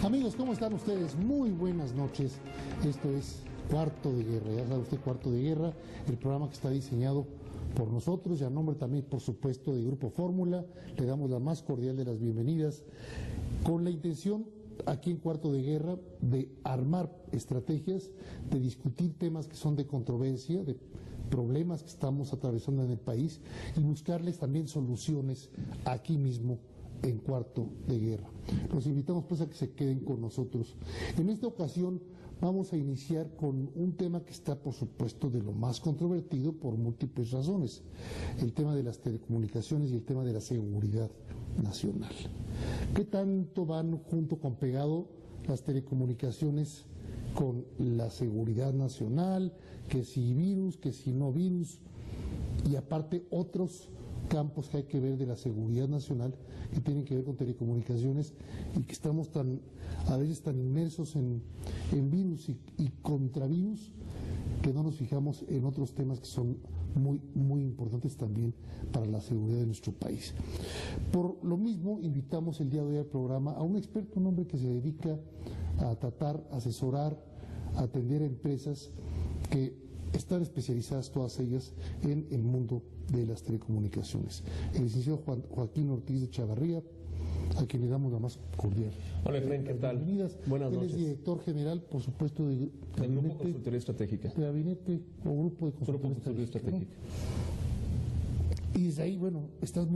Amigos, ¿cómo están ustedes? Muy buenas noches. Esto es Cuarto de Guerra. Ya sabe usted, Cuarto de Guerra, el programa que está diseñado por nosotros y a nombre también, por supuesto, de Grupo Fórmula. Le damos la más cordial de las bienvenidas con la intención, aquí en Cuarto de Guerra, de armar estrategias, de discutir temas que son de controversia, de problemas que estamos atravesando en el país y buscarles también soluciones aquí mismo en Cuarto de Guerra. Los invitamos pues a que se queden con nosotros. En esta ocasión vamos a iniciar con un tema que está, por supuesto, de lo más controvertido por múltiples razones: el tema de las telecomunicaciones y el tema de la seguridad nacional. ¿Qué tanto van junto con pegado las telecomunicaciones con la seguridad nacional? Que si virus, que si no virus, y aparte otros campos que hay que ver de la seguridad nacional que tienen que ver con telecomunicaciones, y que estamos a veces tan inmersos en virus y contravirus que no nos fijamos en otros temas que son muy importantes también para la seguridad de nuestro país. Por lo mismo, invitamos el día de hoy al programa a un experto, un hombre que se dedica a tratar, asesorar, a atender a empresas que están especializadas todas ellas en el mundo de las telecomunicaciones. El licenciado Joaquín Ortiz de Chavarría, a quien le damos la más cordial. Hola, Efraín, ¿qué tal? Bienvenidas. Buenas noches. Él es director general, por supuesto, del Grupo Consultoría Estratégica. De gabinete o Grupo de Consultoría Estratégica. ¿No? Y desde ahí, bueno, estás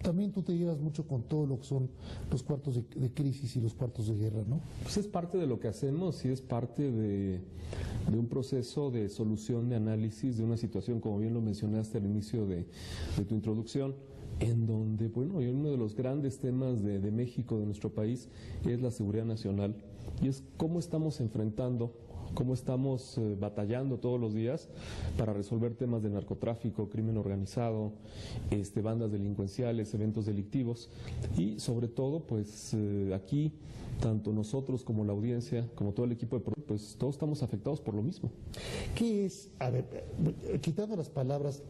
también tú te llevas mucho con todo lo que son los cuartos de crisis y los cuartos de guerra, ¿no? Pues es parte de lo que hacemos y es parte de un proceso de solución, de análisis de una situación, como bien lo mencionaste al inicio de tu introducción, en donde, bueno, uno de los grandes temas de México, de nuestro país, es la seguridad nacional, y es cómo estamos enfrentando, cómo estamos batallando todos los días para resolver temas de narcotráfico, crimen organizado, bandas delincuenciales, eventos delictivos, y sobre todo, pues aquí, tanto nosotros como la audiencia, como todo el equipo de pues todos estamos afectados por lo mismo. ¿Qué es, a ver, quitando las palabras,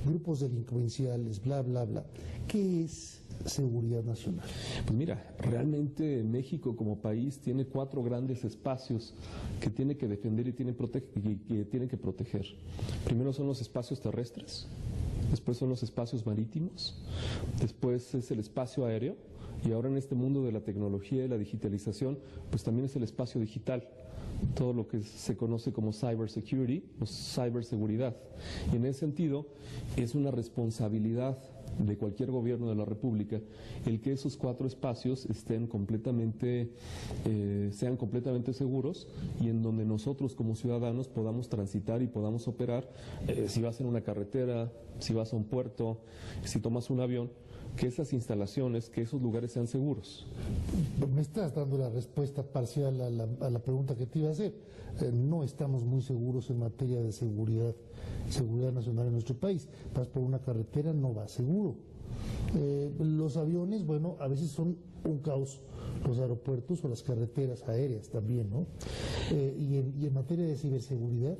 grupos delincuenciales, bla, bla, bla, qué es seguridad nacional? Pues mira, realmente México como país tiene 4 grandes espacios que tiene que defender y que tiene que proteger. Primero son los espacios terrestres, después son los espacios marítimos, después es el espacio aéreo, y ahora en este mundo de la tecnología y la digitalización, pues también es el espacio digital, todo lo que se conoce como cybersecurity o ciberseguridad. Y en ese sentido es una responsabilidad de cualquier gobierno de la República el que esos 4 espacios sean completamente seguros, y en donde nosotros como ciudadanos podamos transitar y podamos operar, si vas en una carretera, si vas a un puerto, si tomas un avión, que esas instalaciones, que esos lugares sean seguros. Me estás dando la respuesta parcial a la pregunta que te iba a hacer. No estamos muy seguros en materia de seguridad nacional en nuestro país. Vas por una carretera, no vas seguro. Los aviones, bueno, a veces son un caos, los aeropuertos o las carreteras aéreas también, ¿no? Y en materia de ciberseguridad,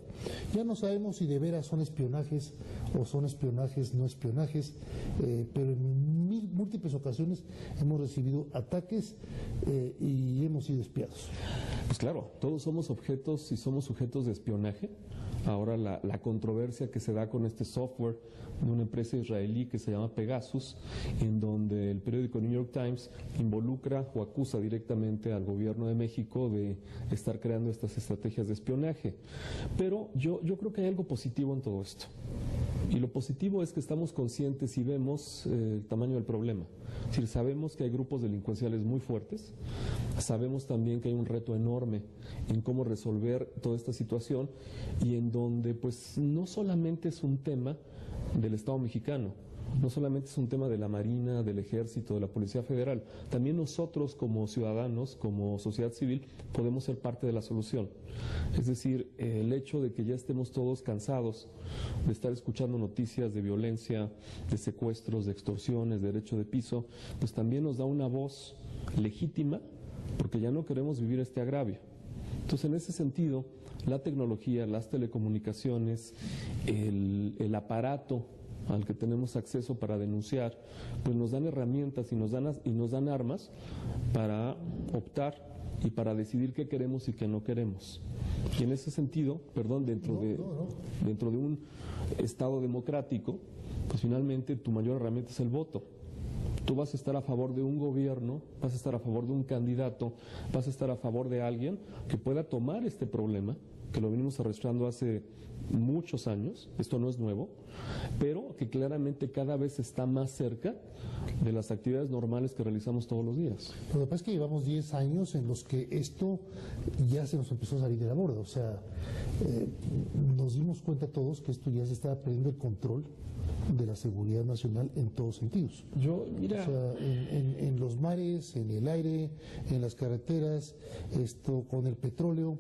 ya no sabemos si de veras son espionajes o son espionajes, no espionajes, pero en múltiples ocasiones hemos recibido ataques y hemos sido espiados. Pues claro, todos somos objetos y somos sujetos de espionaje. Ahora la controversia que se da con este software de una empresa israelí que se llama Pegasus, en donde el periódico New York Times involucra o acusa directamente al gobierno de México de estar creando estas estrategias de espionaje. Pero yo creo que hay algo positivo en todo esto. Y lo positivo es que estamos conscientes y vemos el tamaño del problema. Es decir, sabemos que hay grupos delincuenciales muy fuertes, sabemos también que hay un reto enorme en cómo resolver toda esta situación, y en donde pues no solamente es un tema del Estado mexicano, no solamente es un tema de la Marina, del Ejército, de la Policía Federal, también nosotros como ciudadanos, como sociedad civil, podemos ser parte de la solución. Es decir, el hecho de que ya estemos todos cansados de estar escuchando noticias de violencia, de secuestros, de extorsiones, de derecho de piso, pues también nos da una voz legítima, porque ya no queremos vivir este agravio. Entonces, en ese sentido, la tecnología, las telecomunicaciones, el aparato al que tenemos acceso para denunciar, pues nos dan herramientas y nos dan armas para optar y para decidir qué queremos y qué no queremos. Y en ese sentido, dentro de un Estado democrático, pues finalmente tu mayor herramienta es el voto. Tú vas a estar a favor de un gobierno, vas a estar a favor de un candidato, vas a estar a favor de alguien que pueda tomar este problema, que lo venimos arrastrando hace muchos años, esto no es nuevo, pero que claramente cada vez está más cerca de las actividades normales que realizamos todos los días. Lo que pasa es que llevamos 10 años en los que esto ya se nos empezó a salir de la borda, o sea, nos dimos cuenta todos que esto ya se estaba perdiendo el control de la seguridad nacional en todos sentidos. Mira, o sea, en los mares, en el aire, en las carreteras, con el petróleo,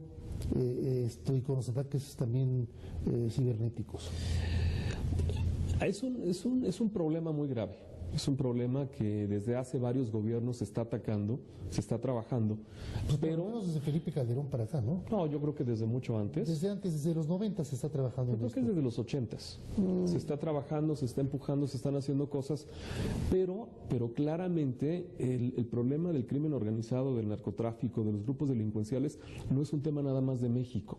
y con los ataques también cibernéticos. Es un problema muy grave. Es un problema que desde hace varios gobiernos se está atacando, se está trabajando. Pues pero por lo menos desde Felipe Calderón para acá, ¿no? No, yo creo que desde mucho antes. Desde antes, desde los 90 se está trabajando. Yo creo que es desde los 80s. Se está trabajando, se está empujando, se están haciendo cosas, pero claramente el problema del crimen organizado, del narcotráfico, de los grupos delincuenciales, no es un tema nada más de México.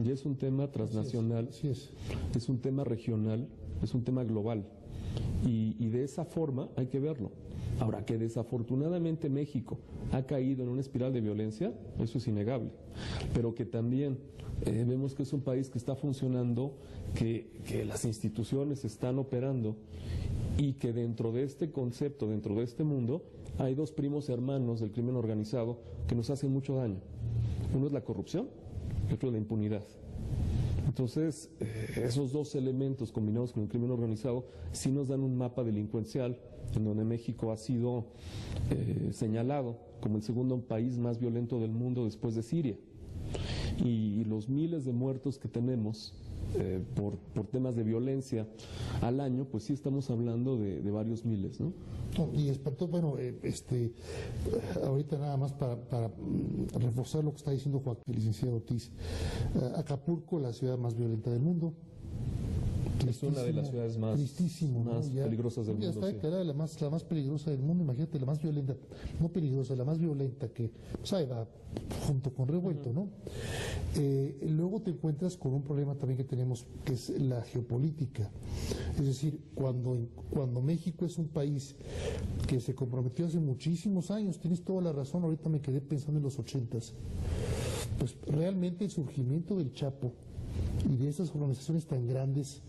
Ya es un tema transnacional, así es. Es un tema regional, es un tema global. Y de esa forma hay que verlo. Ahora, que desafortunadamente México ha caído en una espiral de violencia, eso es innegable. Pero que también vemos que es un país que está funcionando, que las instituciones están operando y que dentro de este concepto, dentro de este mundo, hay dos primos hermanos del crimen organizado que nos hacen mucho daño. Uno es la corrupción y otro es la impunidad. Entonces, esos dos elementos combinados con el crimen organizado sí nos dan un mapa delincuencial en donde México ha sido señalado como el segundo país más violento del mundo después de Siria. Y los miles de muertos que tenemos por temas de violencia al año, pues sí estamos hablando de varios miles, ¿no? Y bueno, ahorita nada más para reforzar lo que está diciendo Joaquín, el licenciado Ortiz, Acapulco, la ciudad más violenta del mundo. Es una de las ciudades más peligrosas del mundo. Ya está declarada la más peligrosa del mundo, imagínate, la más violenta, no peligrosa, la más violenta que, pues ahí va, junto con Revuelto, ¿no? Luego te encuentras con un problema también que tenemos, que es la geopolítica. Es decir, cuando México es un país que se comprometió hace muchísimos años, tienes toda la razón, ahorita me quedé pensando en los 80s, pues realmente el surgimiento del Chapo y de esas organizaciones tan grandes,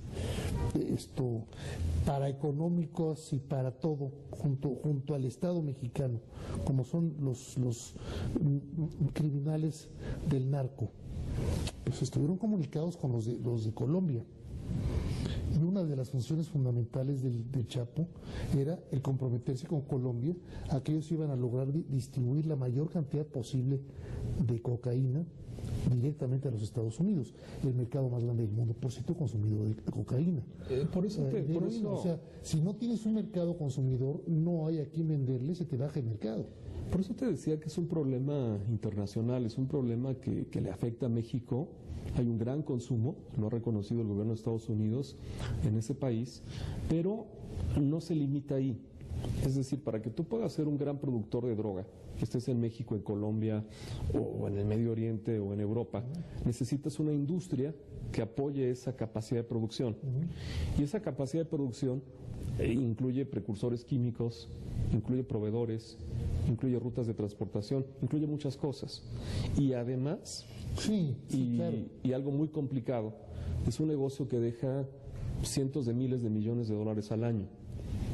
para económicos y para todo, junto al Estado mexicano, como son los criminales del narco, pues estuvieron comunicados con los de Colombia. Y una de las funciones fundamentales del Chapo era el comprometerse con Colombia a que ellos iban a lograr distribuir la mayor cantidad posible de cocaína directamente a los Estados Unidos, el mercado más grande del mundo, por cierto, consumidor de cocaína. Por eso. O sea, si no tienes un mercado consumidor, no hay a quien venderle, se te baja el mercado. Por eso te decía que es un problema internacional, es un problema que le afecta a México. Hay un gran consumo, lo ha reconocido el gobierno de Estados Unidos en ese país, pero no se limita ahí. Es decir, para que tú puedas ser un gran productor de droga, que estés en México, en Colombia, o en el Medio Oriente, o en Europa, necesitas una industria que apoye esa capacidad de producción. Y esa capacidad de producción incluye precursores químicos, incluye proveedores, incluye rutas de transportación, incluye muchas cosas. Y además, claro. Y algo muy complicado, es un negocio que deja cientos de miles de millones de dólares al año.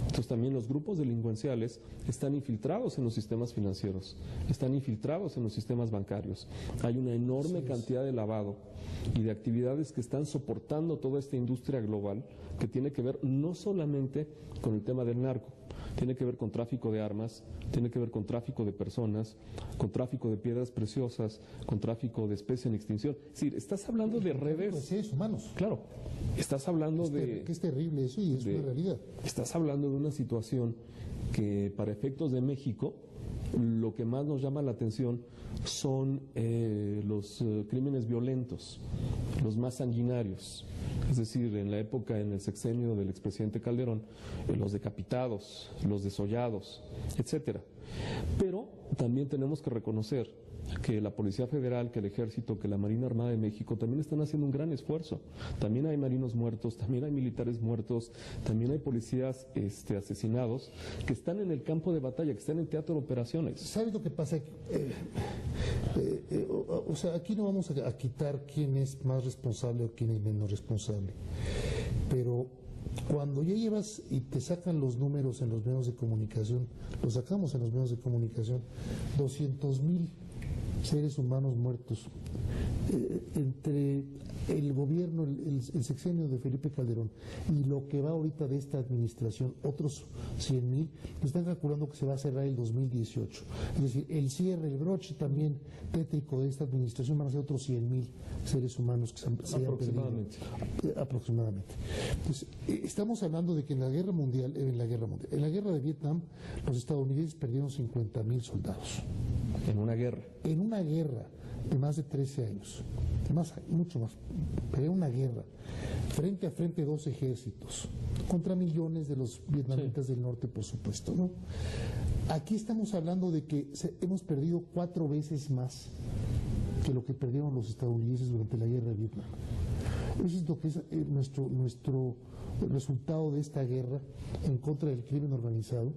Entonces también los grupos delincuenciales están infiltrados en los sistemas financieros, están infiltrados en los sistemas bancarios. Hay una enorme cantidad de lavado y de actividades que están soportando toda esta industria global que tiene que ver no solamente con el tema del narco, tiene que ver con tráfico de armas, tiene que ver con tráfico de personas, con tráfico de piedras preciosas, con tráfico de especies en extinción. Es decir, estás hablando de redes... De seres humanos. Claro, estás hablando que es terrible eso y es una realidad. Estás hablando de una situación que para efectos de México, lo que más nos llama la atención son los crímenes violentos, los más sanguinarios, Es decir, en la época, en el sexenio del expresidente Calderón, los decapitados, los desollados, etcétera. Pero también tenemos que reconocer que la Policía Federal, que el Ejército, que la Marina Armada de México también están haciendo un gran esfuerzo. También hay marinos muertos, también hay militares muertos, también hay policías asesinados que están en el campo de batalla, que están en teatro de operaciones. ¿Sabes lo que pasa? O sea, aquí no vamos a quitar quién es más responsable o quién es menos responsable, pero cuando ya llevas y te sacan los números en los medios de comunicación, los sacamos en los medios de comunicación, 200,000 seres humanos muertos entre el gobierno, el sexenio de Felipe Calderón y lo que va ahorita de esta administración, otros 100,000, están calculando que se va a cerrar el 2018. Es decir, el cierre, el broche también tétrico de esta administración van a ser otros 100,000 seres humanos que se hayan perdido. Aproximadamente. Pues, estamos hablando de que en la guerra de Vietnam, los estadounidenses perdieron 50,000 soldados. En una guerra. En una guerra de más de 13 años, mucho más, pero en una guerra, frente a frente dos ejércitos, contra millones de los vietnamitas del norte, por supuesto, ¿no? Aquí estamos hablando de que hemos perdido 4 veces más que lo que perdieron los estadounidenses durante la guerra de Vietnam. Eso es lo que es nuestro resultado de esta guerra en contra del crimen organizado,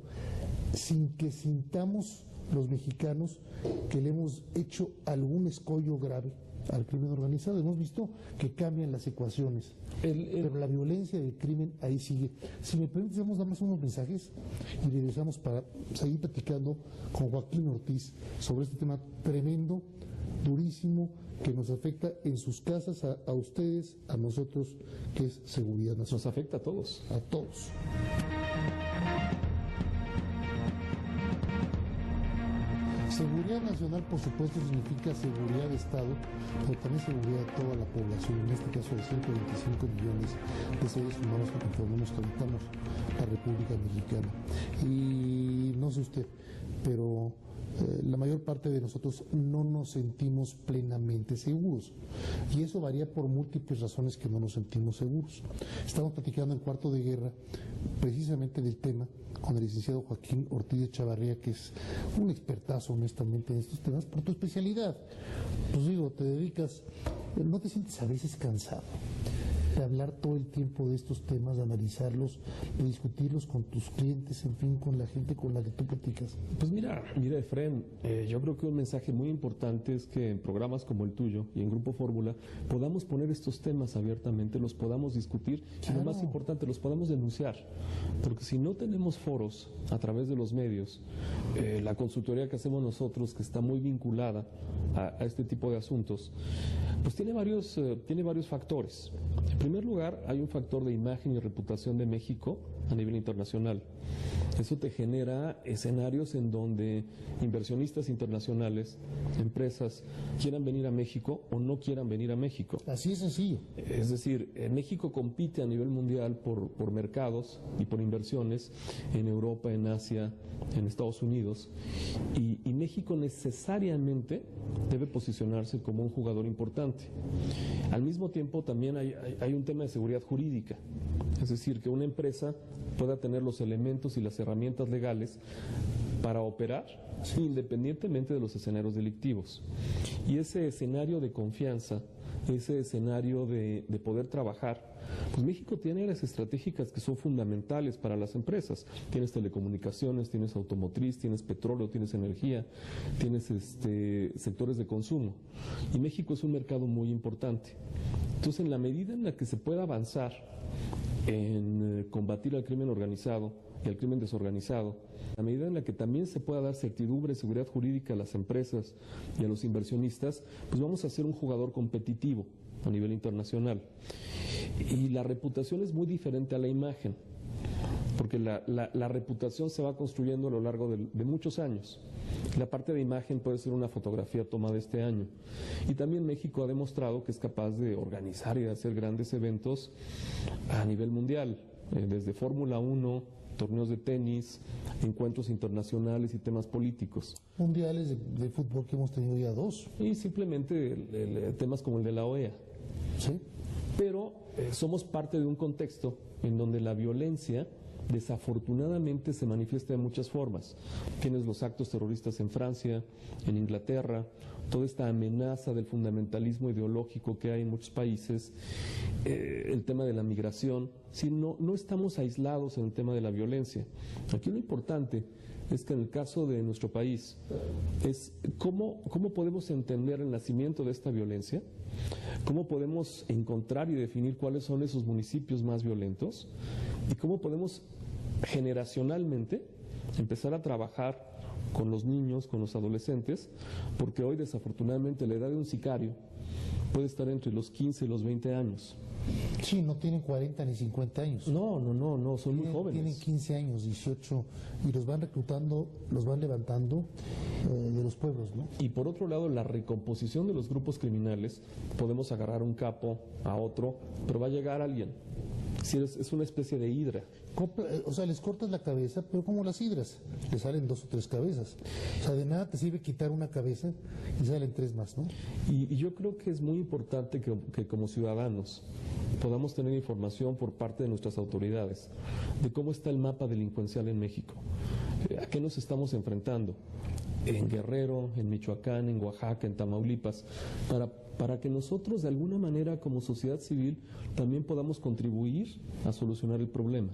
sin que sintamos los mexicanos que le hemos hecho algún escollo grave al crimen organizado. Hemos visto que cambian las ecuaciones, pero la violencia del crimen ahí sigue. Si me permites, vamos a dar más unos mensajes y regresamos para seguir platicando con Joaquín Ortiz sobre este tema tremendo, durísimo, que nos afecta en sus casas, a ustedes, a nosotros, que es seguridad nacional. Nos afecta a todos. A todos. Seguridad nacional, por supuesto, significa seguridad de Estado, pero también seguridad de toda la población, en este caso de 125 millones de seres humanos que conformamos, que habitamos la República Mexicana. Y no sé usted, pero la mayor parte de nosotros no nos sentimos plenamente seguros. Y eso varía por múltiples razones que no nos sentimos seguros. Estamos platicando en Cuarto de Guerra precisamente del tema con el licenciado Joaquín Ortiz de Chavarría, que es un expertazo honestamente en estos temas por tu especialidad. Pues digo, te dedicas, ¿no te sientes a veces cansado de hablar todo el tiempo de estos temas, de analizarlos, de discutirlos con tus clientes, en fin, con la gente con la que tú platicas? Pues mira, Efraín, yo creo que un mensaje muy importante es que en programas como el tuyo y en Grupo Fórmula podamos poner estos temas abiertamente, los podamos discutir y lo más importante, los podamos denunciar, porque si no tenemos foros a través de los medios, la consultoría que hacemos nosotros, que está muy vinculada a este tipo de asuntos, pues tiene varios factores. En primer lugar, hay un factor de imagen y reputación de México a nivel internacional. Eso te genera escenarios en donde inversionistas internacionales, empresas, quieran venir a México o no quieran venir a México. Así es sencillo. Es decir, México compite a nivel mundial por mercados y por inversiones en Europa, en Asia, en Estados Unidos, y México necesariamente debe posicionarse como un jugador importante. Al mismo tiempo también hay un tema de seguridad jurídica, es decir, que una empresa pueda tener los elementos y las herramientas legales para operar independientemente de los escenarios delictivos. Y ese escenario de confianza, ese escenario de poder trabajar, pues México tiene áreas estratégicas que son fundamentales para las empresas. Tienes telecomunicaciones, tienes automotriz, tienes petróleo, tienes energía, tienes sectores de consumo. Y México es un mercado muy importante. Entonces, en la medida en la que se pueda avanzar en combatir al crimen organizado y al crimen desorganizado, a medida en la que también se pueda dar certidumbre y seguridad jurídica a las empresas y a los inversionistas, pues vamos a ser un jugador competitivo a nivel internacional. Y la reputación es muy diferente a la imagen, porque la reputación se va construyendo a lo largo de muchos años. La parte de imagen puede ser una fotografía tomada este año. Y también México ha demostrado que es capaz de organizar y de hacer grandes eventos a nivel mundial, desde Fórmula 1, torneos de tenis, encuentros internacionales y temas políticos. Mundiales de fútbol que hemos tenido ya 2. Y simplemente temas como el de la OEA. Sí. Pero somos parte de un contexto en donde la violencia desafortunadamente se manifiesta de muchas formas. Tienes los actos terroristas en Francia, en Inglaterra, toda esta amenaza del fundamentalismo ideológico que hay en muchos países, el tema de la migración. Sí, no estamos aislados en el tema de la violencia. Aquí lo importante es que en el caso de nuestro país es cómo podemos entender el nacimiento de esta violencia, cómo podemos encontrar y definir cuáles son esos municipios más violentos y cómo podemos generacionalmente empezar a trabajar con los niños, con los adolescentes, porque hoy desafortunadamente la edad de un sicario puede estar entre los 15 y los 20 años. Sí, no tienen 40 ni 50 años. No, son muy jóvenes. Tienen 15 años, 18, y los van reclutando, los van levantando de los pueblos, ¿no? Y por otro lado, la recomposición de los grupos criminales, podemos agarrar un capo a otro, pero va a llegar alguien. Sí, es una especie de hidra. O sea, les cortas la cabeza, pero como las hidras, le salen 2 o 3 cabezas. O sea, de nada te sirve quitar una cabeza y salen 3 más, ¿no? Y yo creo que es muy importante que como ciudadanos podamos tener información por parte de nuestras autoridades de cómo está el mapa delincuencial en México, a qué nos estamos enfrentando en Guerrero, en Michoacán, en Oaxaca, en Tamaulipas, para que nosotros de alguna manera como sociedad civil también podamos contribuir a solucionar el problema.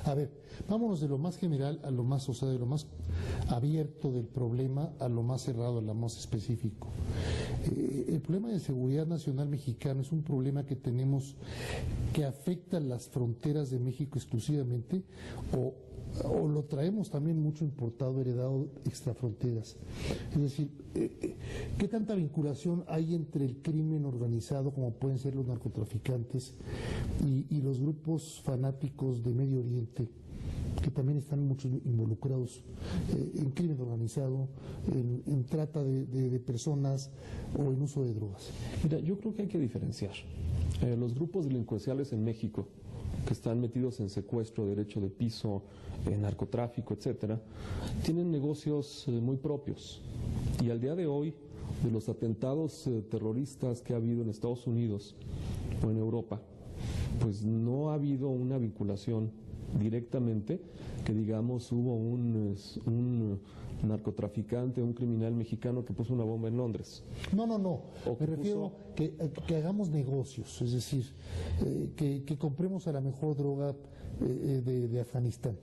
A ver, vámonos de lo más general a lo más, o sea, de lo más abierto del problema a lo más cerrado, a lo más específico. El problema de seguridad nacional mexicano es un problema que tenemos que afecta las fronteras de México exclusivamente o lo traemos también mucho importado, heredado extrafronteras. Es decir, ¿qué tanta vinculación hay entre el crimen organizado, como pueden ser los narcotraficantes, y los grupos fanáticos de Medio Oriente, que también están muchos involucrados en crimen organizado, en trata de personas o en uso de drogas? Mira, yo creo que hay que diferenciar. Los grupos delincuenciales en México, que están metidos en secuestro, derecho de piso, narcotráfico, etcétera, tienen negocios muy propios. Y al día de hoy, de los atentados terroristas que ha habido en Estados Unidos o en Europa, pues no ha habido una vinculación directamente, que digamos hubo un narcotraficante, un criminal mexicano que puso una bomba en Londres. No. Me refiero que hagamos negocios, es decir, que compremos a la mejor droga de Afganistán.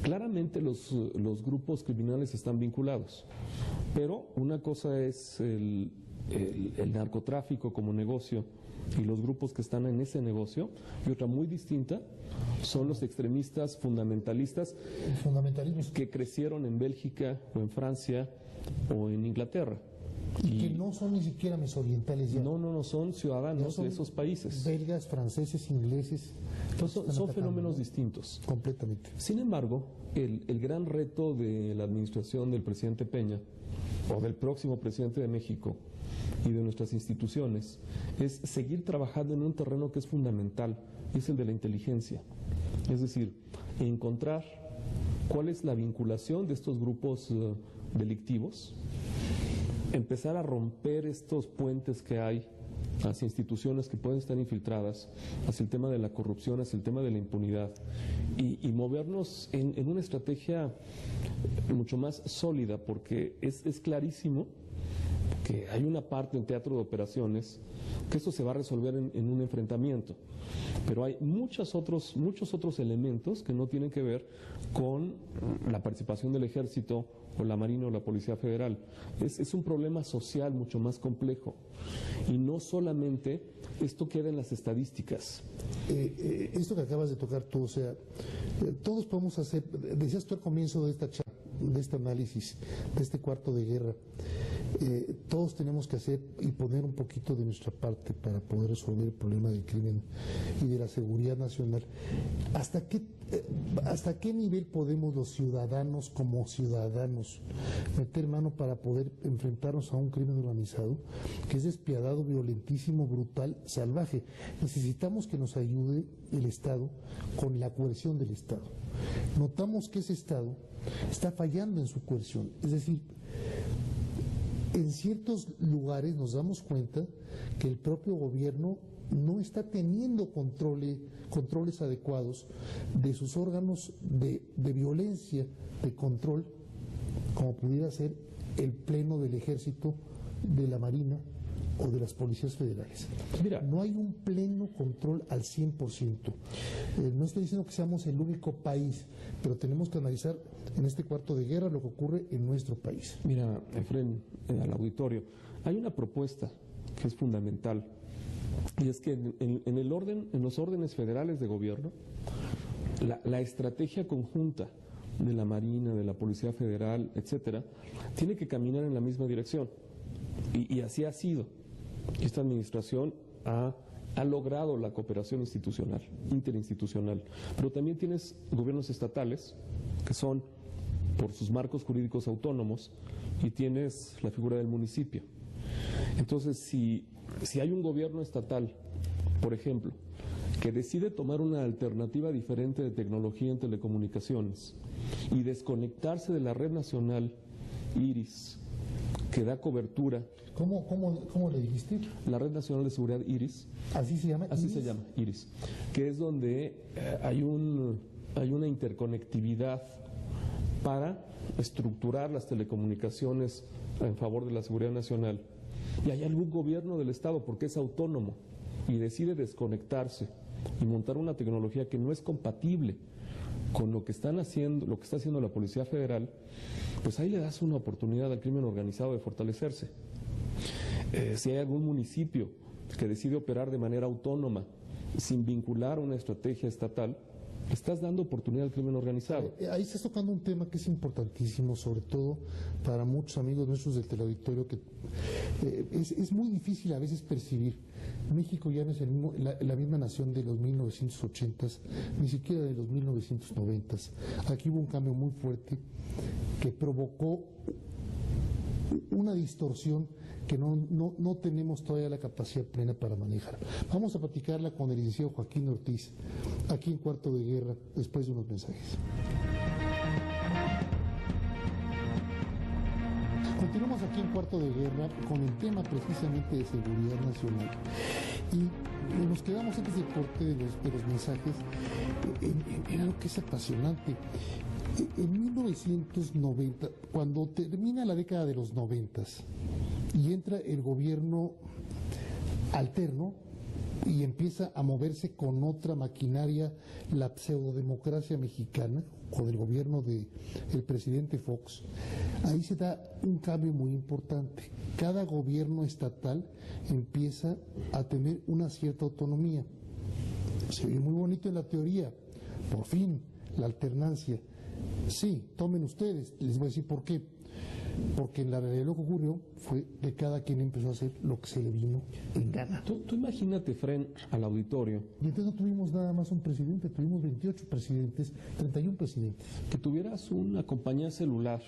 Claramente los grupos criminales están vinculados, pero una cosa es el narcotráfico como negocio y los grupos que están en ese negocio, y otra muy distinta son los extremistas fundamentalistas que crecieron en Bélgica o en Francia o en Inglaterra. Y que no son ni siquiera mesorientales ya. No, son ciudadanos de esos países. Belgas, franceses, ingleses. Son fenómenos distintos. Completamente. Sin embargo, el gran reto de la administración del presidente Peña, o del próximo presidente de México, y de nuestras instituciones, es seguir trabajando en un terreno que es fundamental, y es el de la inteligencia. Es decir, encontrar cuál es la vinculación de estos grupos delictivos, empezar a romper estos puentes que hay hacia instituciones que pueden estar infiltradas, hacia el tema de la corrupción, hacia el tema de la impunidad, y movernos en una estrategia mucho más sólida, porque es clarísimo que hay una parte en teatro de operaciones que esto se va a resolver en un enfrentamiento, pero hay muchos otros elementos que no tienen que ver con la participación del ejército o la Marina o la Policía Federal. Es un problema social mucho más complejo, y no solamente esto queda en las estadísticas. Esto que acabas de tocar tú, o sea, todos podemos hacer, decías tú al comienzo de este análisis, de este cuarto de guerra, todos tenemos que hacer y poner un poquito de nuestra parte para poder resolver el problema del crimen y de la seguridad nacional. ¿Hasta qué nivel podemos los ciudadanos, como ciudadanos, meter mano para poder enfrentarnos a un crimen organizado que es despiadado, violentísimo, brutal, salvaje? Necesitamos que nos ayude el Estado con la coerción del Estado. Notamos que ese Estado está fallando en su coerción, es decir, en ciertos lugares nos damos cuenta que el propio gobierno no está teniendo controles adecuados de sus órganos de violencia, de control, como pudiera ser el Pleno del Ejército, de la Marina o de las policías federales. Mira, no hay un pleno control al 100%. No estoy diciendo que seamos el único país, pero tenemos que analizar en este cuarto de guerra lo que ocurre en nuestro país. Mira, Efren, al auditorio, hay una propuesta que es fundamental, y es que en los órdenes federales de gobierno, la estrategia conjunta de la Marina, de la Policía Federal, etcétera, tiene que caminar en la misma dirección. Y así ha sido. Esta administración ha logrado la cooperación institucional, interinstitucional, pero también tienes gobiernos estatales que son por sus marcos jurídicos autónomos y tienes la figura del municipio. Entonces, si hay un gobierno estatal, por ejemplo, que decide tomar una alternativa diferente de tecnología en telecomunicaciones y desconectarse de la red nacional IRIS, que da cobertura. ¿Cómo le dijiste? La Red Nacional de Seguridad IRIS. ¿Así se llama? Así se llama, IRIS. Que es donde hay una interconectividad para estructurar las telecomunicaciones en favor de la seguridad nacional. Y hay algún gobierno del Estado, porque es autónomo, y decide desconectarse y montar una tecnología que no es compatible con lo que están haciendo, lo que está haciendo la Policía Federal, pues ahí le das una oportunidad al crimen organizado de fortalecerse. Si hay algún municipio que decide operar de manera autónoma, sin vincular una estrategia estatal, le estás dando oportunidad al crimen organizado. Ahí estás tocando un tema que es importantísimo, sobre todo para muchos amigos nuestros del teleauditorio, que es muy difícil a veces percibir. México ya no es la misma nación de los 1980s, ni siquiera de los 1990s. Aquí hubo un cambio muy fuerte que provocó una distorsión que no tenemos todavía la capacidad plena para manejar. Vamos a platicarla con el licenciado Joaquín Ortiz, aquí en Cuarto de Guerra, después de unos mensajes. Continuamos aquí en Cuarto de Guerra con el tema precisamente de seguridad nacional. Y nos quedamos antes del corte de los mensajes en algo que es apasionante. En 1990, cuando termina la década de los 90s y entra el gobierno alterno y empieza a moverse con otra maquinaria, la pseudodemocracia mexicana, con el gobierno del presidente Fox, ahí se da un cambio muy importante. Cada gobierno estatal empieza a tener una cierta autonomía. Se ve muy bonito en la teoría, por fin, la alternancia. Sí, tomen ustedes, les voy a decir por qué. Porque en la realidad lo que ocurrió fue que cada quien empezó a hacer lo que se le vino en gana. Tú imagínate, Fren, al auditorio. Y entonces no tuvimos nada más un presidente, tuvimos 28 presidentes, 31 presidentes. Que tuvieras una compañía celular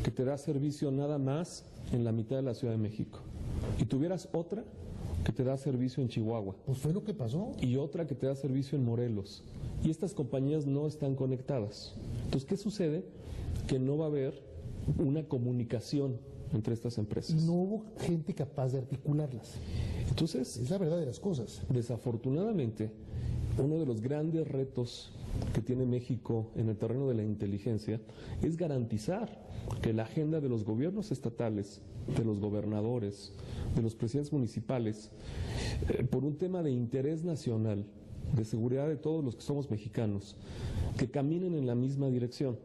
que te da servicio nada más en la mitad de la Ciudad de México. Y tuvieras otra que te da servicio en Chihuahua. Pues fue lo que pasó. Y otra que te da servicio en Morelos. Y estas compañías no están conectadas. Entonces, ¿qué sucede? Que no va a haber una comunicación entre estas empresas. No hubo gente capaz de articularlas. Entonces, es la verdad de las cosas. Desafortunadamente, uno de los grandes retos que tiene México en el terreno de la inteligencia es garantizar que la agenda de los gobiernos estatales, de los gobernadores, de los presidentes municipales, por un tema de interés nacional, de seguridad de todos los que somos mexicanos, que caminen en la misma dirección.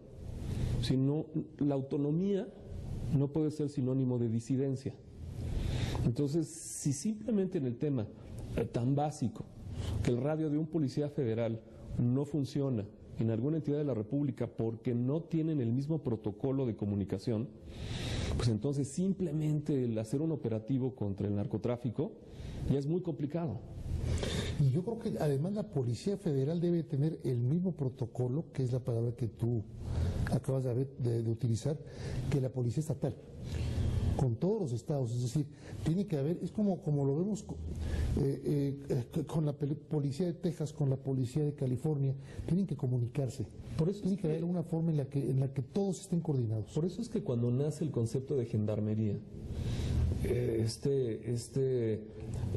Si no, la autonomía no puede ser sinónimo de disidencia. Entonces, si simplemente en el tema tan básico, que el radio de un policía federal no funciona en alguna entidad de la República porque no tienen el mismo protocolo de comunicación, pues entonces simplemente el hacer un operativo contra el narcotráfico ya es muy complicado. Y yo creo que además la Policía Federal debe tener el mismo protocolo, que es la palabra que tú acabas de utilizar, que la Policía Estatal, con todos los estados. Es decir, tiene que haber, es como lo vemos con la Policía de Texas, con la Policía de California, tienen que comunicarse. Por eso tiene que haber una forma en la que todos estén coordinados. Por eso es que cuando nace el concepto de gendarmería, este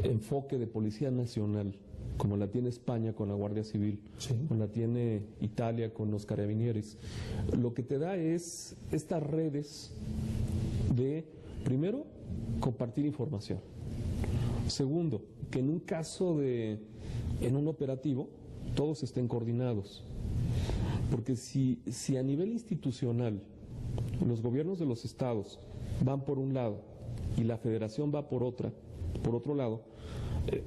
enfoque de Policía Nacional, como la tiene España con la Guardia Civil, sí, como la tiene Italia con los Carabinieri, lo que te da es estas redes de, primero, compartir información. Segundo, que en un caso en un operativo, todos estén coordinados. Porque si a nivel institucional los gobiernos de los estados van por un lado y la federación va por otro lado,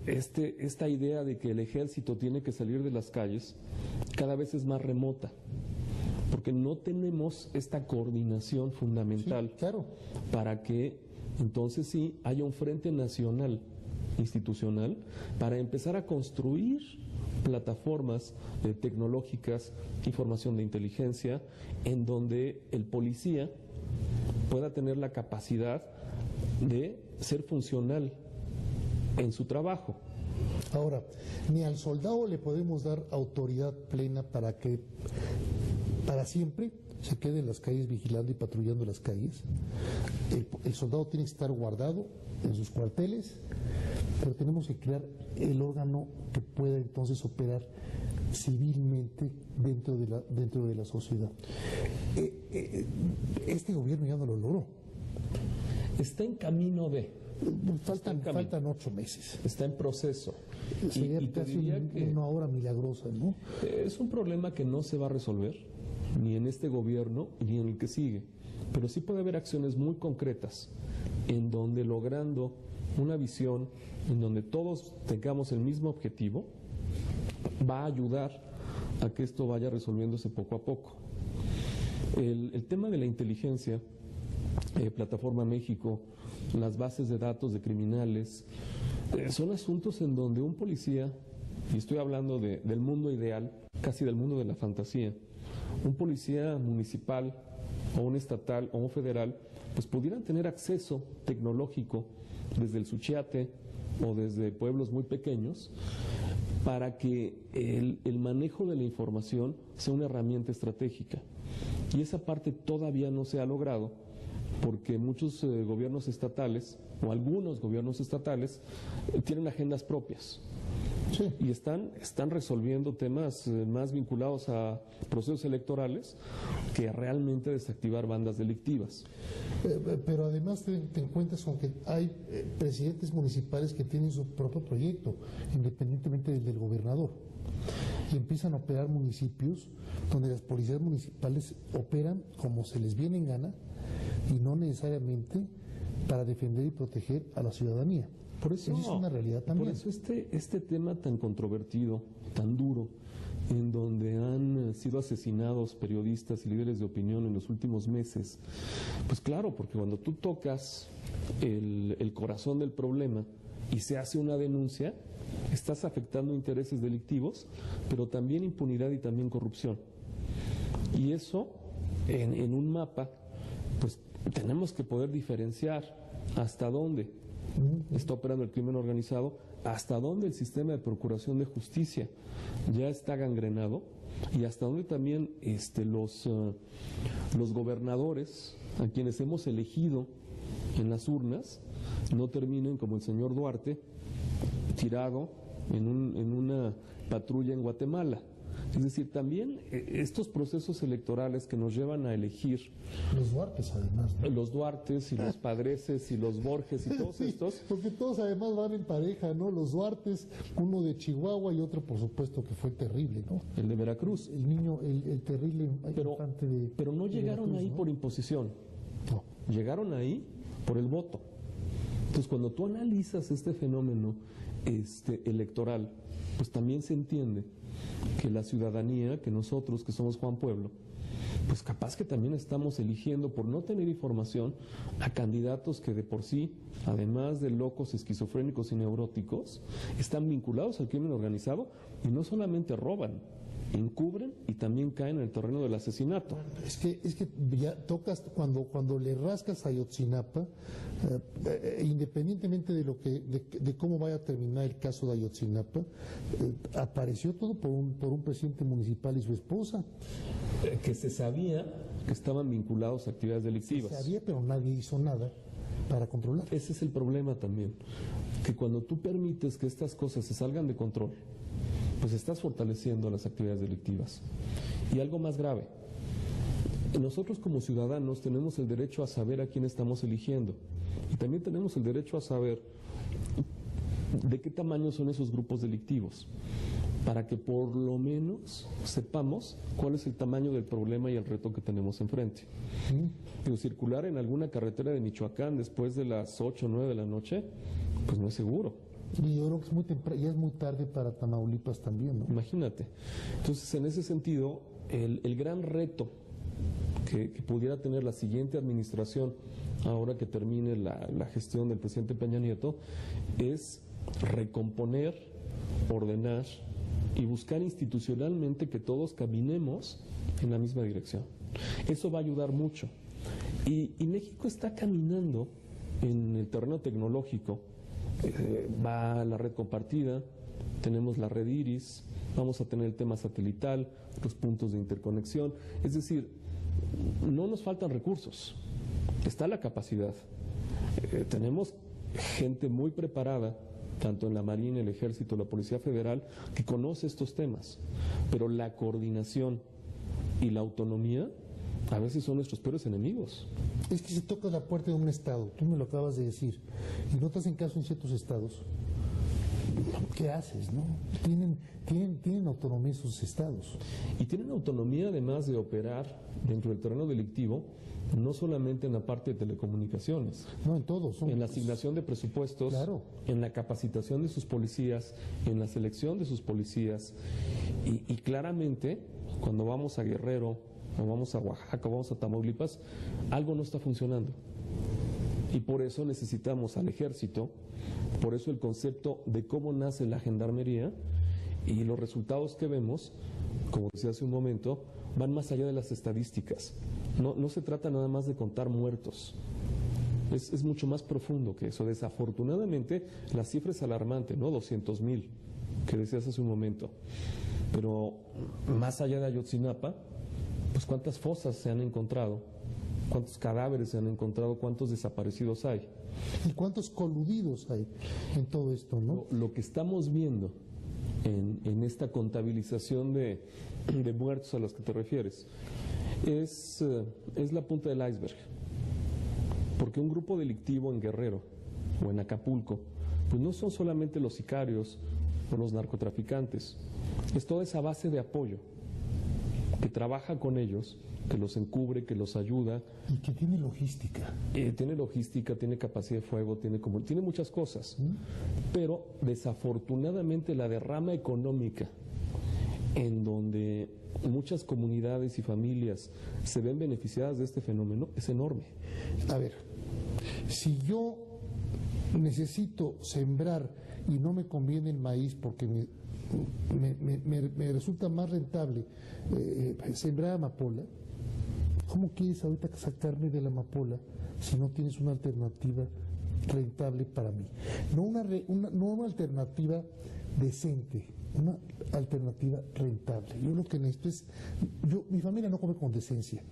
esta idea de que el ejército tiene que salir de las calles cada vez es más remota, porque no tenemos esta coordinación fundamental, sí, claro, para que entonces sí haya un frente nacional institucional para empezar a construir plataformas tecnológicas, información de inteligencia, en donde el policía pueda tener la capacidad de ser funcional en su trabajo. Ahora, ni al soldado le podemos dar autoridad plena para que para siempre se quede en las calles vigilando y patrullando las calles. El soldado tiene que estar guardado en sus cuarteles, pero tenemos que crear el órgano que pueda entonces operar civilmente dentro de la sociedad. Este gobierno ya no lo logró. Está en camino de... Faltan 8 meses. Está en proceso. Sería y te casi diría que una hora milagrosa, ¿no? es un problema que no se va a resolver ni en este gobierno ni en el que sigue, pero sí puede haber acciones muy concretas en donde, logrando una visión en donde todos tengamos el mismo objetivo, va a ayudar a que esto vaya resolviéndose poco a poco. El tema de la inteligencia, Plataforma México, las bases de datos de criminales, son asuntos en donde un policía, y estoy hablando del mundo ideal, casi del mundo de la fantasía, un policía municipal o un estatal o un federal, pues pudieran tener acceso tecnológico desde el Suchiate o desde pueblos muy pequeños, para que el manejo de la información sea una herramienta estratégica. Y esa parte todavía no se ha logrado, porque muchos gobiernos estatales, o algunos gobiernos estatales, tienen agendas propias. Sí. Y están resolviendo temas más vinculados a procesos electorales que a realmente desactivar bandas delictivas. Pero además te encuentras con que hay presidentes municipales que tienen su propio proyecto, independientemente del gobernador. Y empiezan a operar municipios donde las policías municipales operan como se les viene en gana y no necesariamente para defender y proteger a la ciudadanía. Por eso, es una realidad también. Por eso este tema tan controvertido, tan duro, en donde han sido asesinados periodistas y líderes de opinión en los últimos meses, pues claro, porque cuando tú tocas el corazón del problema y se hace una denuncia, estás afectando intereses delictivos, pero también impunidad y también corrupción. Y eso, en un mapa, pues tenemos que poder diferenciar hasta dónde está operando el crimen organizado, hasta dónde el sistema de procuración de justicia ya está gangrenado y hasta dónde también los gobernadores a quienes hemos elegido en las urnas no terminen como el señor Duarte, tirado en una patrulla en Guatemala. Es decir, también estos procesos electorales que nos llevan a elegir... Los Duartes, además, ¿no? Los Duartes y los Padreses y los Borges y todos sí, estos... porque todos además van en pareja, ¿no? Los Duartes, uno de Chihuahua y otro, por supuesto, que fue terrible, ¿no? El de Veracruz. El niño, el terrible infante de... Pero no llegaron Veracruz, ahí, ¿no?, por imposición. No. Llegaron ahí por el voto. Entonces, cuando tú analizas este fenómeno electoral, pues también se entiende que la ciudadanía, que nosotros que somos Juan Pueblo, pues capaz que también estamos eligiendo, por no tener información, a candidatos que de por sí, además de locos, esquizofrénicos y neuróticos, están vinculados al crimen organizado y no solamente roban, encubren y también caen en el terreno del asesinato. Es que ya tocas, cuando le rascas a Ayotzinapa, independientemente de cómo vaya a terminar el caso de Ayotzinapa, apareció todo por un presidente municipal y su esposa. Que se sabía que estaban vinculados a actividades delictivas. Se sabía, pero nadie hizo nada para controlar. Ese es el problema también, que cuando tú permites que estas cosas se salgan de control, pues estás fortaleciendo las actividades delictivas. Y algo más grave, nosotros como ciudadanos tenemos el derecho a saber a quién estamos eligiendo y también tenemos el derecho a saber de qué tamaño son esos grupos delictivos, para que por lo menos sepamos cuál es el tamaño del problema y el reto que tenemos enfrente. Pero circular en alguna carretera de Michoacán después de las 8 o 9 de la noche, pues no es seguro. Y yo creo que es muy temprano, ya es muy tarde para Tamaulipas también, ¿no? Imagínate. Entonces, en ese sentido, el gran reto que pudiera tener la siguiente administración, ahora que termine la gestión del presidente Peña Nieto, es recomponer, ordenar y buscar institucionalmente que todos caminemos en la misma dirección. Eso va a ayudar mucho. Y México está caminando en el terreno tecnológico. Va la red compartida, tenemos la red Iris, vamos a tener el tema satelital, los puntos de interconexión. Es decir, no nos faltan recursos, está la capacidad. Tenemos gente muy preparada, tanto en la Marina, el Ejército, la Policía Federal, que conoce estos temas, pero la coordinación y la autonomía a veces son nuestros peores enemigos. Es que si tocas la puerta de un estado, tú me lo acabas de decir, y no te hacen caso en ciertos estados, ¿qué haces, no? Tienen autonomía esos estados. Y tienen autonomía además de operar dentro del terreno delictivo, no solamente en la parte de telecomunicaciones. No, en todos. En la asignación de presupuestos, claro, en la capacitación de sus policías, en la selección de sus policías. Y claramente, cuando vamos a Guerrero, o vamos a Oaxaca, o vamos a Tamaulipas, algo no está funcionando. Y por eso necesitamos al ejército, por eso el concepto de cómo nace la gendarmería y los resultados que vemos, como decía hace un momento, van más allá de las estadísticas. No se trata nada más de contar muertos. Es mucho más profundo que eso. Desafortunadamente, la cifra es alarmante, ¿no? 200,000, que decías hace un momento. Pero más allá de Ayotzinapa, pues cuántas fosas se han encontrado, cuántos cadáveres se han encontrado, cuántos desaparecidos hay. ¿Y cuántos coludidos hay en todo esto, no? Lo que estamos viendo en esta contabilización de muertos a los que te refieres es la punta del iceberg. Porque un grupo delictivo en Guerrero o en Acapulco, pues no son solamente los sicarios o los narcotraficantes, es toda esa base de apoyo que trabaja con ellos, que los encubre, que los ayuda. Y que tiene logística. Tiene capacidad de fuego, tiene muchas cosas. Pero desafortunadamente la derrama económica en donde muchas comunidades y familias se ven beneficiadas de este fenómeno es enorme. A ver, si yo necesito sembrar y no me conviene el maíz porque me resulta más rentable sembrar amapola, ¿cómo quieres ahorita sacarme de la amapola si no tienes una alternativa rentable para mí? No una alternativa decente, una alternativa rentable. Yo lo que necesito es, mi familia no come con decencia,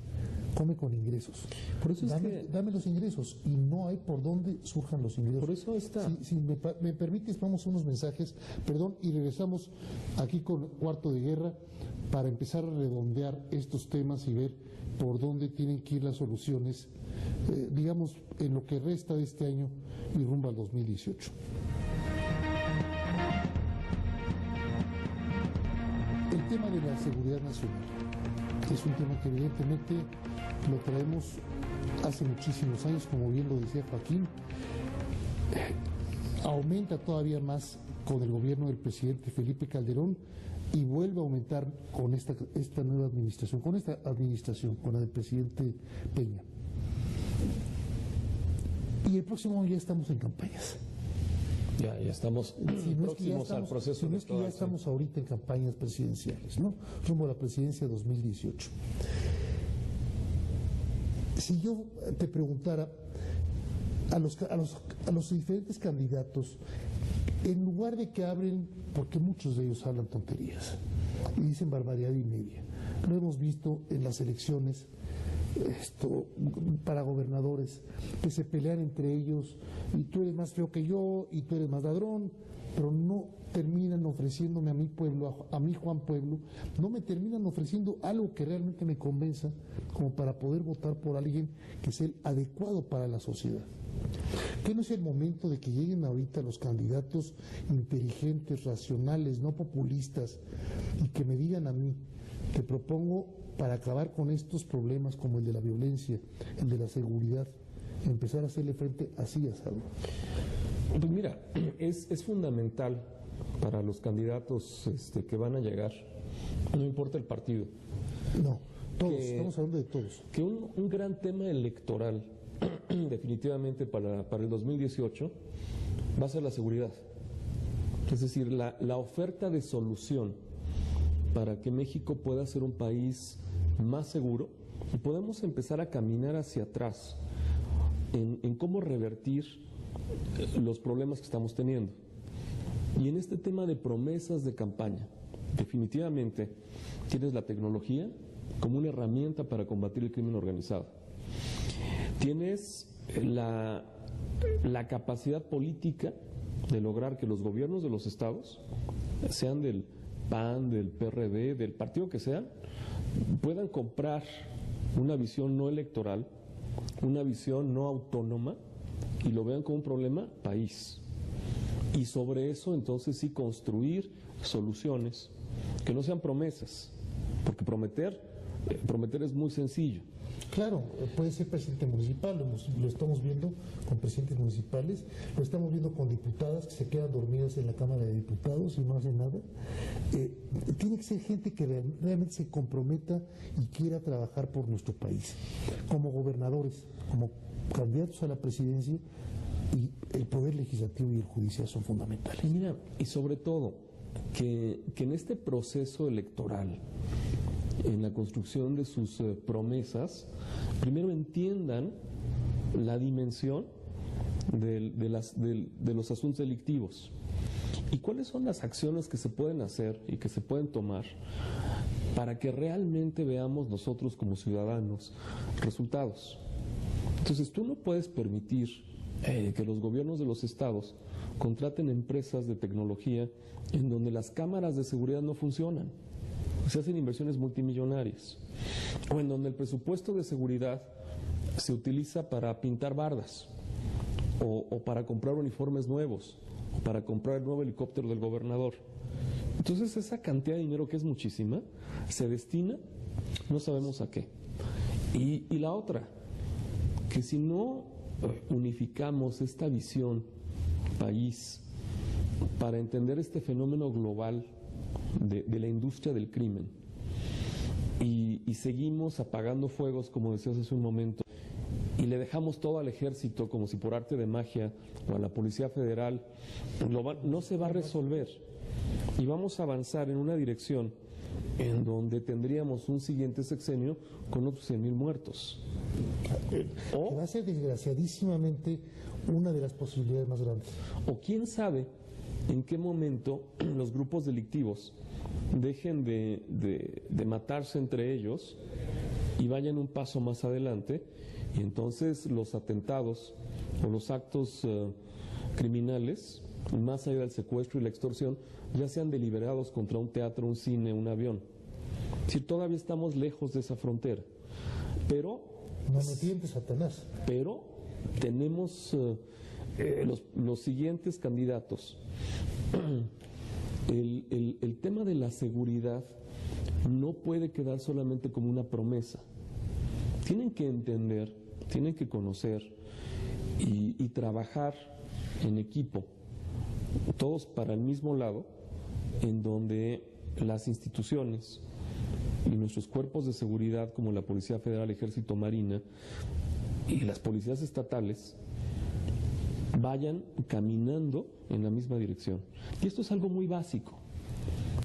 come con ingresos. Por eso dame los ingresos, y no hay por dónde surjan los ingresos. Por eso está. Si me permites, vamos a unos mensajes, y regresamos aquí con Cuarto de Guerra para empezar a redondear estos temas y ver por dónde tienen que ir las soluciones, digamos, en lo que resta de este año y rumbo al 2018. El tema de la seguridad nacional es un tema que evidentemente lo traemos hace muchísimos años, como bien lo decía Joaquín. Aumenta todavía más con el gobierno del presidente Felipe Calderón y vuelve a aumentar con esta nueva administración, con la del presidente Peña. Y el próximo año ya estamos en campañas. Ya estamos próximos al proceso. Si no es que ya estamos ahorita en campañas presidenciales, ¿no? Rumbo a la presidencia 2018. Si yo te preguntara a los diferentes candidatos, en lugar de que hablen, porque muchos de ellos hablan tonterías y dicen barbaridad y media, lo hemos visto en las elecciones para gobernadores, que se pelean entre ellos, y tú eres más feo que yo, y tú eres más ladrón, pero no terminan ofreciéndome a mi pueblo, a mi Juan Pueblo, no me terminan ofreciendo algo que realmente me convenza como para poder votar por alguien que sea el adecuado para la sociedad. ¿Qué no es el momento de que lleguen ahorita los candidatos inteligentes, racionales, no populistas, y que me digan a mí, te propongo para acabar con estos problemas como el de la violencia, el de la seguridad, empezar a hacerle frente así, asado? Pues mira, es fundamental para los candidatos que van a llegar, no importa el partido. No, todos, estamos hablando de todos. Que un gran tema electoral, definitivamente para el 2018, va a ser la seguridad. Es decir, la oferta de solución para que México pueda ser un país más seguro y podamos empezar a caminar hacia atrás en cómo revertir los problemas que estamos teniendo. Y en este tema de promesas de campaña, definitivamente tienes la tecnología como una herramienta para combatir el crimen organizado. Tienes la capacidad política de lograr que los gobiernos de los estados, sean del PAN, del PRD, del partido que sea, puedan comprar una visión no electoral, una visión no autónoma, y lo vean como un problema país. Y sobre eso entonces sí construir soluciones que no sean promesas, porque prometer es muy sencillo. Claro, puede ser presidente municipal, lo estamos viendo con presidentes municipales, lo estamos viendo con diputadas que se quedan dormidas en la Cámara de Diputados y no hacen nada. Tiene que ser gente que realmente se comprometa y quiera trabajar por nuestro país. Como gobernadores, como candidatos a la presidencia, y el poder legislativo y el judicial son fundamentales. Y mira, y sobre todo, que en este proceso electoral, en la construcción de sus promesas, primero entiendan la dimensión de los asuntos delictivos y cuáles son las acciones que se pueden hacer y que se pueden tomar para que realmente veamos nosotros como ciudadanos resultados. Entonces tú no puedes permitir que los gobiernos de los estados contraten empresas de tecnología en donde las cámaras de seguridad no funcionan. Se hacen inversiones multimillonarias, o en donde el presupuesto de seguridad se utiliza para pintar bardas, o para comprar uniformes nuevos, o para comprar el nuevo helicóptero del gobernador. Entonces esa cantidad de dinero, que es muchísima, se destina, no sabemos a qué. Y la otra, que si no unificamos esta visión país para entender este fenómeno global de la industria del crimen y seguimos apagando fuegos, como decías hace un momento, y le dejamos todo al ejército como si por arte de magia, o a la Policía Federal, no se va a resolver, y vamos a avanzar en una dirección en donde tendríamos un siguiente sexenio con otros 100,000 muertos. Que va a ser desgraciadísimamente una de las posibilidades más grandes. O quién sabe en qué momento los grupos delictivos dejen de matarse entre ellos y vayan un paso más adelante, y entonces los atentados o los actos criminales, más allá del secuestro y la extorsión, ya sean deliberados contra un teatro, un cine, un avión. Si todavía estamos lejos de esa frontera, pero no me tientes, Satanás. Pero tenemos los siguientes candidatos. El tema de la seguridad no puede quedar solamente como una promesa. Tienen que entender, tienen que conocer y trabajar en equipo, todos para el mismo lado, en donde las instituciones y nuestros cuerpos de seguridad como la Policía Federal, Ejército, Marina y las policías estatales vayan caminando en la misma dirección. Y esto es algo muy básico.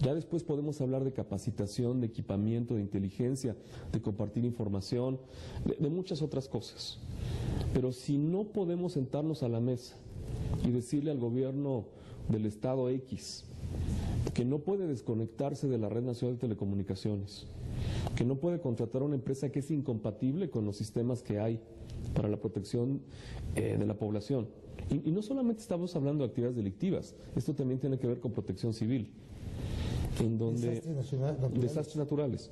Ya después podemos hablar de capacitación, de equipamiento, de inteligencia, de compartir información, de muchas otras cosas. Pero si no podemos sentarnos a la mesa y decirle al gobierno del estado X, que no puede desconectarse de la Red Nacional de Telecomunicaciones, que no puede contratar a una empresa que es incompatible con los sistemas que hay para la protección de la población. Y no solamente estamos hablando de actividades delictivas, esto también tiene que ver con protección civil, en donde desastres naturales,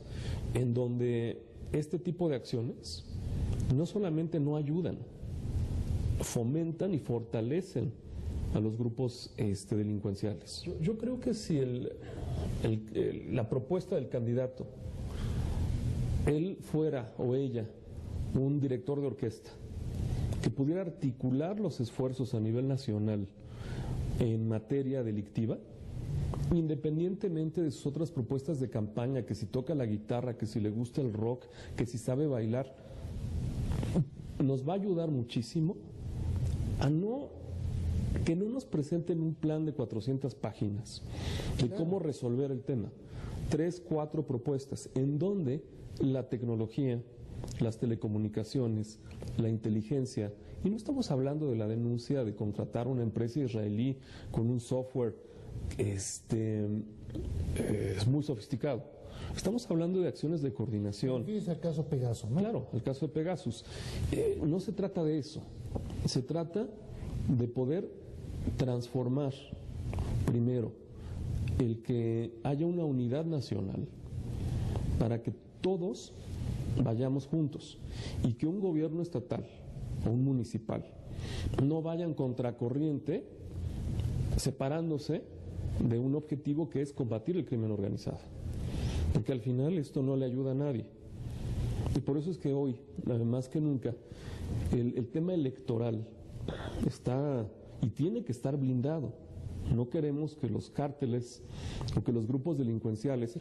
en donde este tipo de acciones no solamente no ayudan, fomentan y fortalecen a los grupos delincuenciales. Yo creo que si la propuesta del candidato, él fuera o ella un director de orquesta que pudiera articular los esfuerzos a nivel nacional en materia delictiva, independientemente de sus otras propuestas de campaña, que si toca la guitarra, que si le gusta el rock, que si sabe bailar, nos va a ayudar muchísimo a que no nos presenten un plan de 400 páginas de cómo resolver el tema. 3, 4 propuestas en donde la tecnología, las telecomunicaciones, la inteligencia, y no estamos hablando de la denuncia de contratar una empresa israelí con un software es muy sofisticado. Estamos hablando de acciones de coordinación. Fíjese el caso Pegasus, ¿no? Claro, el caso de Pegasus. No se trata de eso. Se trata de poder transformar, primero, el que haya una unidad nacional para que todos vayamos juntos y que un gobierno estatal o un municipal no vayan contracorriente separándose de un objetivo que es combatir el crimen organizado, porque al final esto no le ayuda a nadie. Y por eso es que hoy, más que nunca, el tema electoral está y tiene que estar blindado. No queremos que los cárteles o que los grupos delincuenciales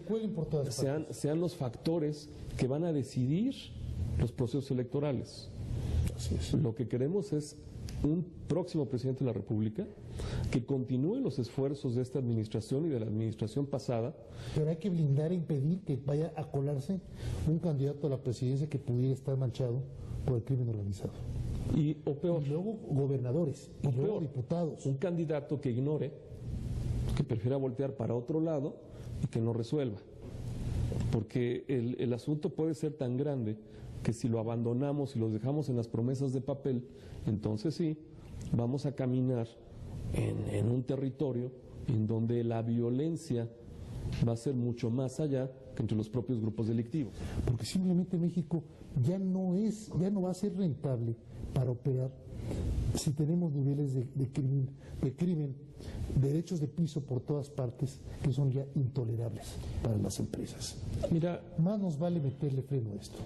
sean los factores que van a decidir los procesos electorales. Así es. Lo que queremos es un próximo presidente de la República que continúe los esfuerzos de esta administración y de la administración pasada. Pero hay que blindar e impedir que vaya a colarse un candidato a la presidencia que pudiera estar manchado por el crimen organizado. O peor, y luego gobernadores, y luego diputados. Un candidato que ignore, que prefiera voltear para otro lado y que no resuelva. Porque el asunto puede ser tan grande que si lo abandonamos y lo dejamos en las promesas de papel, entonces sí, vamos a caminar en un territorio en donde la violencia va a ser mucho más allá que entre los propios grupos delictivos. Porque simplemente México ya no va a ser rentable para operar si tenemos niveles de crimen, derechos de piso por todas partes que son ya intolerables para las empresas. Mira, más nos vale meterle freno a esto.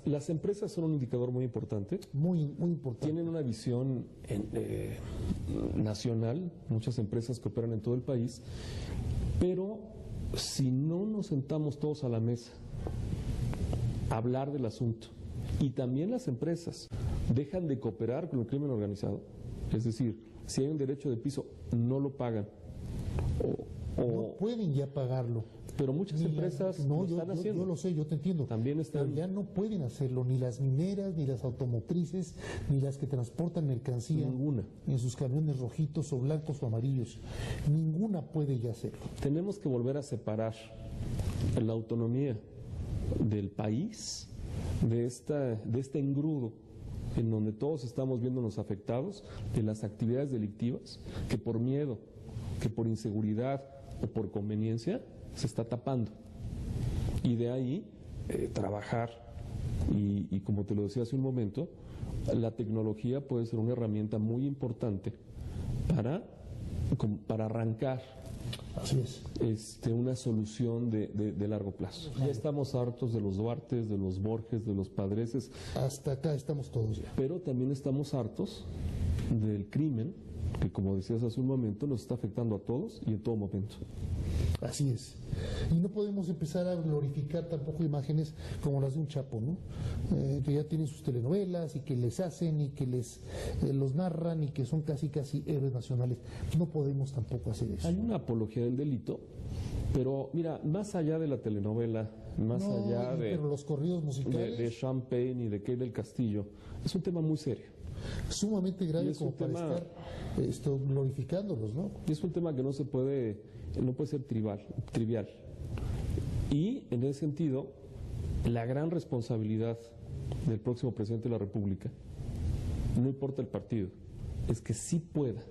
Las empresas son un indicador muy importante. Muy importante. Tienen una visión nacional, muchas empresas que operan en todo el país, pero si no nos sentamos todos a la mesa a hablar del asunto, y también las empresas dejan de cooperar con el crimen organizado, es decir, si hay un derecho de piso, no lo pagan. No pueden ya pagarlo. Pero muchas empresas lo están haciendo. Yo lo sé, yo te entiendo. También están. Pero ya no pueden hacerlo, ni las mineras, ni las automotrices, ni las que transportan mercancía. Ninguna. En sus camiones rojitos o blancos o amarillos. Ninguna puede ya hacerlo. Tenemos que volver a separar la autonomía del país de este engrudo en donde todos estamos viéndonos afectados de las actividades delictivas que por miedo, que por inseguridad o por conveniencia se está tapando. Y de ahí trabajar y como te lo decía hace un momento, la tecnología puede ser una herramienta muy importante para arrancar. Así es. Una solución de largo plazo. Ya estamos hartos de los Duartes, de los Borges, de los Padreses. Hasta acá estamos todos ya. Pero también estamos hartos del crimen, que como decías hace un momento, nos está afectando a todos y en todo momento. Así es. Y no podemos empezar a glorificar tampoco imágenes como las de un Chapo, ¿no? Que ya tienen sus telenovelas y que les hacen y que los narran y que son casi héroes nacionales. No podemos tampoco hacer eso. Hay una apología del delito, pero mira, más allá de la telenovela más No, allá pero los corridos musicales, de Champagne y de Kay del Castillo. Es un tema muy serio. sumamente Y grave es como un para tema- estar glorificándolos, ¿no? Y es un tema que no puede ser trivial. Y en ese sentido, la gran responsabilidad del próximo presidente de la República, no importa el partido, es que sí pueda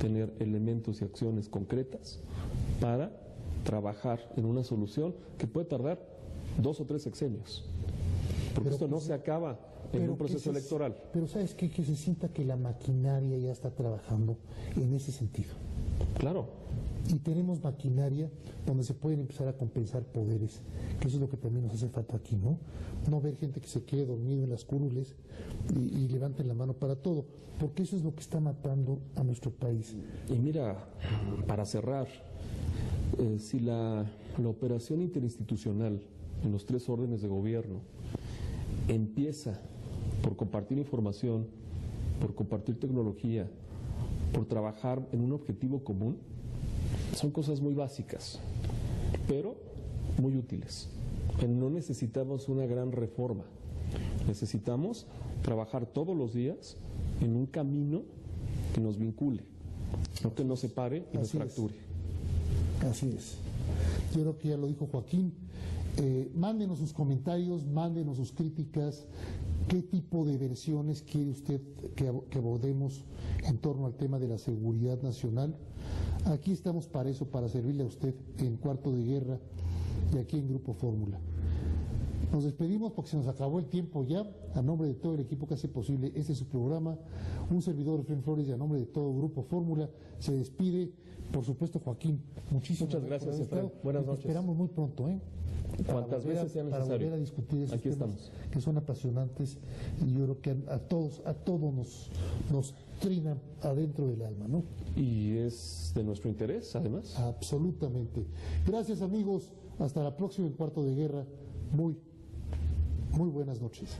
tener elementos y acciones concretas para trabajar en una solución que puede tardar 2 o 3 sexenios. Porque Pero esto no que se acaba en Pero un que proceso se- electoral. Pero ¿sabes qué? Que se sienta que la maquinaria ya está trabajando en ese sentido. Claro, Y tenemos maquinaria donde se pueden empezar a compensar poderes, que eso es lo que también nos hace falta aquí, ¿no? No ver gente que se quede dormido en las curules y levanten la mano para todo, porque eso es lo que está matando a nuestro país. y mira, para cerrar, si la operación interinstitucional en los 3 órdenes de gobierno empieza por compartir información, por compartir tecnología, por trabajar en un objetivo común, son cosas muy básicas, pero muy útiles. No necesitamos una gran reforma, necesitamos trabajar todos los días en un camino que nos vincule, no que nos separe y nos Así es. fracture. Así es. Yo creo que ya lo dijo Joaquín. Mándenos sus comentarios, mándenos sus críticas. ¿Qué tipo de versiones quiere usted que abordemos en torno al tema de la seguridad nacional? Aquí estamos para eso, para servirle a usted en Cuarto de Guerra y aquí en Grupo Fórmula. Nos despedimos porque se nos acabó el tiempo ya. A nombre de todo el equipo que hace posible este es su programa, un servidor, Efraín Flores, y a nombre de todo Grupo Fórmula, se despide, por supuesto, Joaquín. Muchísimas Muchas gracias, por haber Efraín. estado. Buenas Y te noches. esperamos muy pronto, ¿eh? Cuantas veces sea Para necesario. volver a discutir esos Aquí temas estamos. que son apasionantes y yo creo que a todos nos trinan adentro del alma, ¿no? Y es de nuestro interés, además. Absolutamente. Gracias, amigos. Hasta la próxima en Cuarto de Guerra. Muy buenas noches.